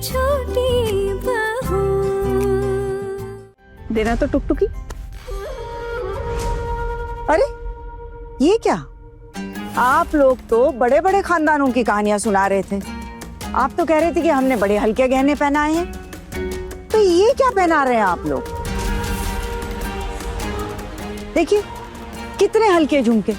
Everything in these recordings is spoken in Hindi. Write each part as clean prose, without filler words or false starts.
छोटी बहू। देना तो टुकटुकी। अरे ये क्या, आप लोग तो बड़े बड़े खानदानों की कहानियां सुना रहे थे। आप तो कह रहे थे कि हमने बड़े हल्के गहने पहनाए हैं, तो ये क्या पहना रहे हैं आप लोग? देखिए कितने हल्के झुमके।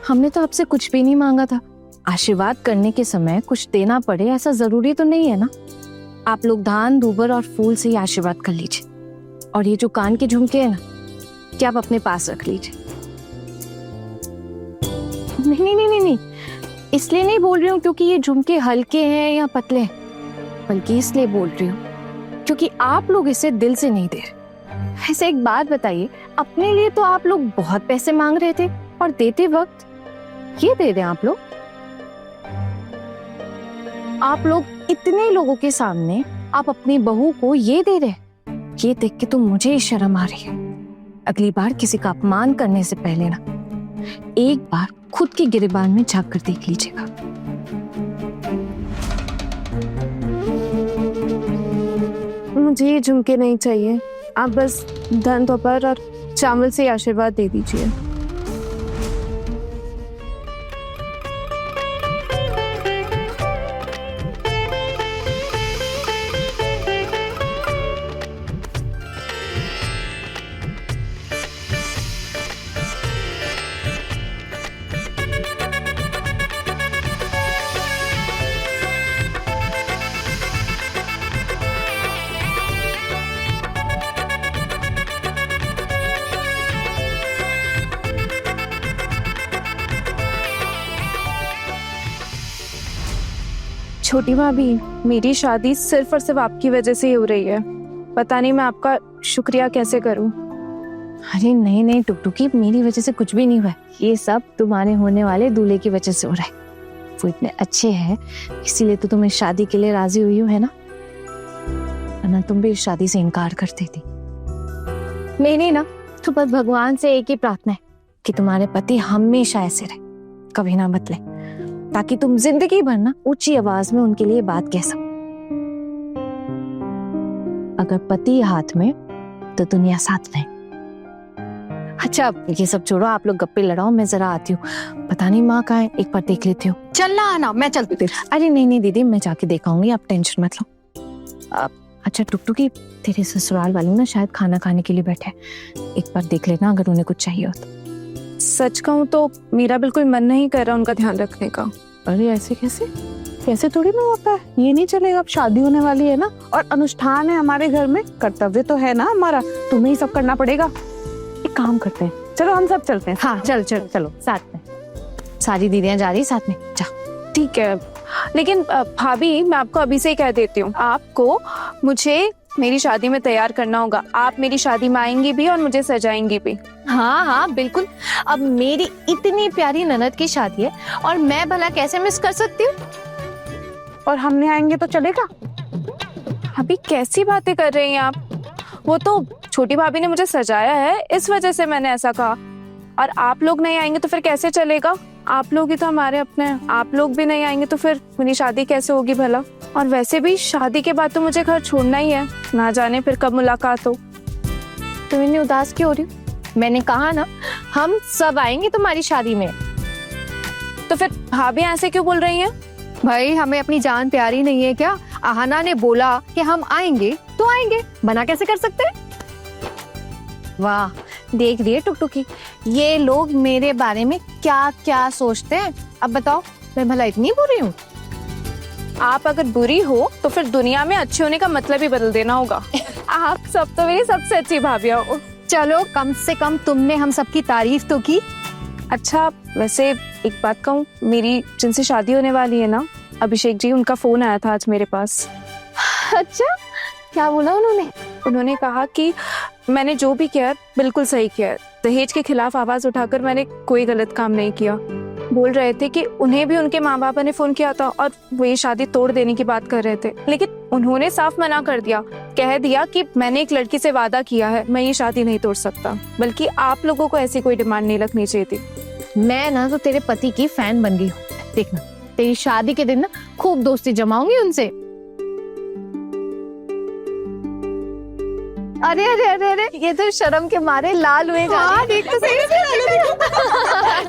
हमने तो आपसे कुछ भी नहीं मांगा था। आशीर्वाद करने के समय कुछ देना पड़े ऐसा जरूरी तो नहीं है ना। आप लोग धान धूबर और फूल से ही आशीर्वाद कर लीजिए। और ये जो कान के झुमके हैं ना, क्या आप अपने पास रख लीजिए। नहीं नहीं नहीं नहीं, इसलिए नहीं बोल रही हूँ क्योंकि ये झुमके हल्के हैं या पतले हैं, बल्कि इसलिए बोल रही हूँ क्योंकि आप लोग इसे दिल से नहीं दे रहे। ऐसे एक बात बताइए, अपने लिए तो आप लोग बहुत पैसे मांग रहे थे और देते वक्त ये दे रहे हैं आप लोग। आप लोग इतने लोगों के सामने आप अपनी बहू को ये दे रहे हैं, ये देख के तो मुझे ही शर्म आ रही है। अगली बार किसी का अपमान करने से पहले ना एक बार खुद के गिरेबान में झांक कर देख लीजिएगा। मुझे ये झुमके नहीं चाहिए, आप बस धन दोपहर और चावल से आशीर्वाद दे दीजिए। छोटी भाभी, मेरी शादी सिर्फ और सिर्फ आपकी वजह से ही हो रही है। पता नहीं मैं आपका शुक्रिया कैसे करूं। अरे नहीं नहीं टुकटुकी, मेरी वजह से कुछ भी नहीं हुआ। ये सब तुम्हारे होने वाले दूल्हे की वजह से हो रहा है। वो इतने अच्छे हैं, इसीलिए तो तुम्हें शादी के लिए राजी हुई हूँ, है ना? वरना तुम भी इस शादी से इनकार करती थी। नहीं ना, तो बस भगवान से एक ही प्रार्थना है कि तुम्हारे पति हमेशा ऐसे रहे, कभी ना बदले, ताकि तुम जिंदगी भर ना ऊंची आवाज में उनके लिए बात कह सको। अगर पति हाथ में तो दुनिया साथ में। अच्छा ये सब छोड़ो, आप लोग गप्पे लड़ाओ, मैं जरा आती हूँ। पता नहीं माँ कहाँ है, एक बार देख लेती हूँ। चलना आना, मैं चलती थी। अरे नहीं नहीं दीदी, मैं जाके देखाऊंगी, आप टेंशन मत लो। अच्छा टुकटुकी, तेरे ससुराल वाले ना शायद खाना खाने के लिए बैठे, एक बार देख लेना अगर उन्हें कुछ चाहिए हो तो। सच कहूं तो मेरा बिल्कुल मन नहीं कर रहा उनका ध्यान रखने का। अरे ऐसे कैसे, कैसे थोड़ी ना होता है, ये नहीं चलेगा। अब शादी होने वाली है ना, और अनुष्ठान है हमारे घर में, कर्तव्य तो है ना हमारा, तुम्हें ही सब करना पड़ेगा। एक काम करते हैं, चलो हम सब चलते हैं। हाँ चल चल चलो साथ में, सारी दीदियां जा रही साथ में, जा। ठीक है, लेकिन भाभी मैं आपको अभी से ही कह देती हूँ, आपको मुझे मेरी शादी में तैयार करना होगा। आप मेरी शादी में आएंगी भी और मुझे सजाएंगी भी। हाँ हाँ बिल्कुल, अब मेरी इतनी प्यारी ननद की शादी है और मैं भला कैसे मिस कर सकती हूँ? और हम नहीं आएंगे तो चलेगा? अभी कैसी बातें कर रही हैं आप? वो तो छोटी भाभी ने मुझे सजाया है, इस वजह से मैंने ऐसा कहा। और आप लोग नहीं आएंगे तो फिर कैसे चलेगा? आप लोग ही तो हमारे अपने हैं, आप लोग भी नहीं आएंगे तो फिर मेरी शादी कैसे होगी भला? और वैसे भी शादी के बाद तो मुझे घर छोड़ना ही है, ना जाने फिर कब मुलाकात हो। तुम इतनी उदास क्यों हो रही हो? मैंने कहा ना, हम सब आएंगे तुम्हारी शादी में। तो फिर भाभी ऐसे क्यों बोल रही हैं? भाई हमें अपनी जान प्यारी नहीं है क्या? आहना ने बोला कि हम आएंगे तो आएंगे, मना कैसे कर सकते हैं? वाह, देख रही है टुकटुकी, ये लोग मेरे बारे में क्या क्या सोचते हैं। अब बताओ, मैं भला इतनी बुरी हूँ? आप अगर बुरी हो तो फिर दुनिया में अच्छे होने का मतलब ही बदल देना होगा। आप सब तो मेरी सबसे अच्छी भाभियां हो। चलो कम से कम तुमने हम सबकी तारीफ तो की। अच्छा वैसे एक बात कहूँ, मेरी जिनसे शादी होने वाली है ना, अभिषेक जी, उनका फोन आया था आज मेरे पास। अच्छा, क्या बोला उन्होंने? उन्होंने कहा कि मैंने जो भी किया बिल्कुल सही किया है, दहेज के खिलाफ आवाज उठाकर मैंने कोई गलत काम नहीं किया। बोल रहे थे कि उन्हें भी उनके माँ बाप ने फोन किया था और वो ये शादी तोड़ देने की बात कर रहे थे, लेकिन उन्होंने साफ मना कर दिया, कह दिया कि मैंने एक लड़की से वादा किया है, मैं ये शादी नहीं तोड़ सकता। बल्कि आप लोगों को ऐसी कोई डिमांड नहीं रखनी चाहिए थी। मैं ना तो तेरे पति की फैन बन गई हूँ। देखना, तेरी शादी के दिन ना खूब दोस्ती जमाऊंगी उनसे। अरे अरे अरे अरे, ये तो शर्म के मारे लाल हुए जा रहे हैं। देख तो सही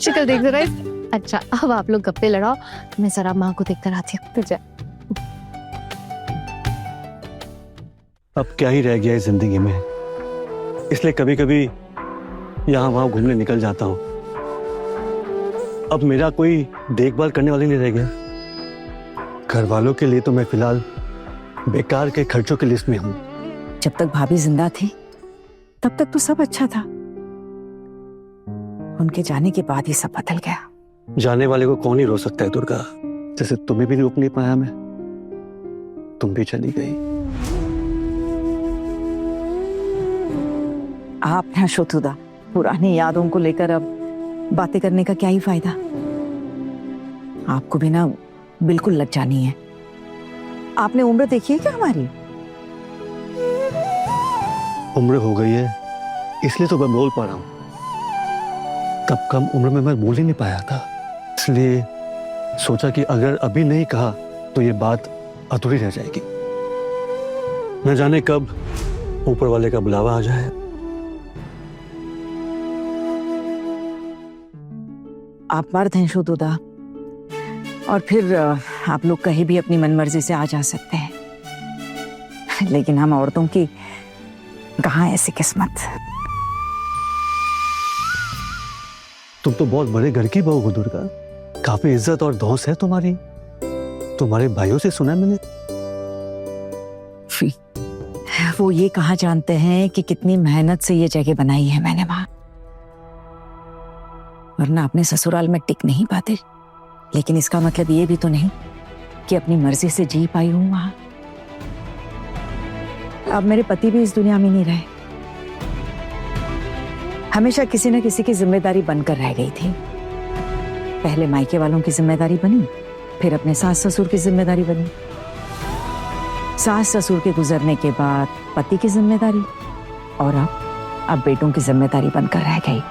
शक्ल देख जरा। अच्छा, अब आप लोग गप्पे लड़ाओ, मैं जरा माँ को देखकर आती हूँ। तुझे अब क्या ही रह गया है जिंदगी में, इसलिए कभी कभी यहाँ वहां घूमने निकल जाता हूँ। अब मेरा कोई देखभाल करने वाला नहीं रह गया। घर वालों के लिए तो मैं फिलहाल बेकार के खर्चों की लिस्ट में हूँ। जब तक भाभी जिंदा थी तब तक तो सब अच्छा था, उनके जाने के बाद ही सब बदल गया। जाने वाले को कौन ही रोक सकता है दुर्गा, जैसे तुम्हें भी रोक नहीं पाया मैं, तुम भी चली गई। आप ना शोतुदा, पुरानी यादों को लेकर अब बातें करने का क्या ही फायदा। आपको भी ना बिल्कुल लज्जा नहीं है। आपने उम्र देखी है क्या हमारी? उम्र हो गई है इसलिए तो मैं बोल पा रहा हूँ। तब कम उम्र में मैं बोल ही नहीं पाया था, इसलिए सोचा कि अगर अभी नहीं कहा तो ये बात अधूरी रह जाएगी। न जाने कब ऊपर वाले का बुलावा आ जाए। आप मर्द हैं शोतुदा, और फिर आप लोग कहीं भी अपनी मनमर्जी से आ जा सकते हैं, लेकिन हम औरतों की कहाँ ऐसी किस्मत। तुम तो बहुत बड़े घर की बहू हो दुर्गा, काफी इज्जत और धौंस है तुम्हारी। तुम्हारे भाइयों से सुना मैंने। वो ये कहा जानते हैं कि कितनी मेहनत से ये जगह बनाई है मैंने वहां, वरना अपने ससुराल में टिक नहीं पाते। लेकिन इसका मतलब ये भी तो नहीं कि अपनी मर्जी से जी पाई हूं वहां। अब मेरे पति भी इस दुनिया में नहीं रहे, हमेशा किसी न किसी की जिम्मेदारी बनकर रह गई थी। पहले मायके वालों की जिम्मेदारी बनी, फिर अपने सास ससुर की जिम्मेदारी बनी, सास ससुर के गुजरने के बाद पति की जिम्मेदारी, और अब बेटों की जिम्मेदारी बनकर रह गई।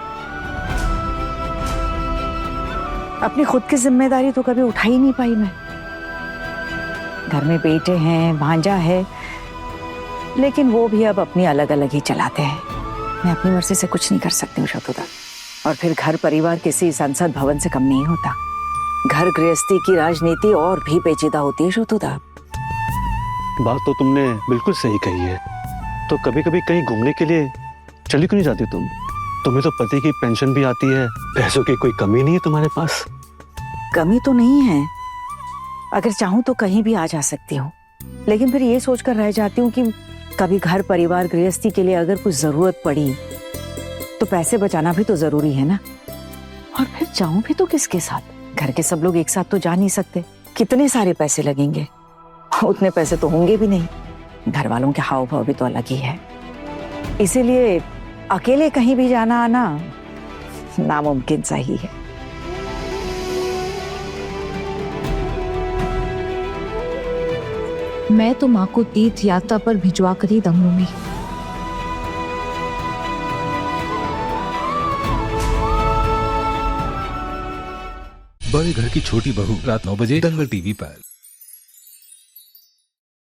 अपनी खुद की जिम्मेदारी तो कभी उठा ही नहीं पाई मैं। घर में बेटे हैं, भांजा है, लेकिन वो भी अब अपनी अलग अलग ही चलाते हैं। मैं अपनी मर्जी से कुछ नहीं कर सकती हूँ शोतुदा। और फिर घर परिवार किसी संसद भवन से कम नहीं होता। घर गृहस्थी की राजनीति और भी पेचीदा होती है शोतुदा। बात तो तुमने बिल्कुल सही कही है। तो कभी कभी कहीं घूमने के लिए चली क्यों नहीं जाती तुम? तुम्हें तो पति की पेंशन भी आती है, पैसों की कोई कमी नहीं है तुम्हारे पास। कमी तो नहीं है, अगर चाहूं तो कहीं भी आ जा सकती हूँ, लेकिन फिर ये सोचकर रह जाती हूँ कि कभी घर परिवार गृहस्थी के लिए अगर कुछ जरूरत पड़ी तो पैसे बचाना भी तो जरूरी है ना। और फिर जाऊं भी तो किसके साथ? घर के सब लोग एक साथ तो जा नहीं सकते, कितने सारे पैसे लगेंगे, उतने पैसे तो होंगे भी नहीं। घर वालों के हाव भाव भी तो अलग ही है, इसीलिए अकेले कहीं भी जाना आना नामुमकिन सा ही है। मैं तो माँ को तीर्थ यात्रा पर भिजवा कर ही दम लूंगी। बड़े घर की छोटी बहू रात 9 बजे दंगल टीवी पर।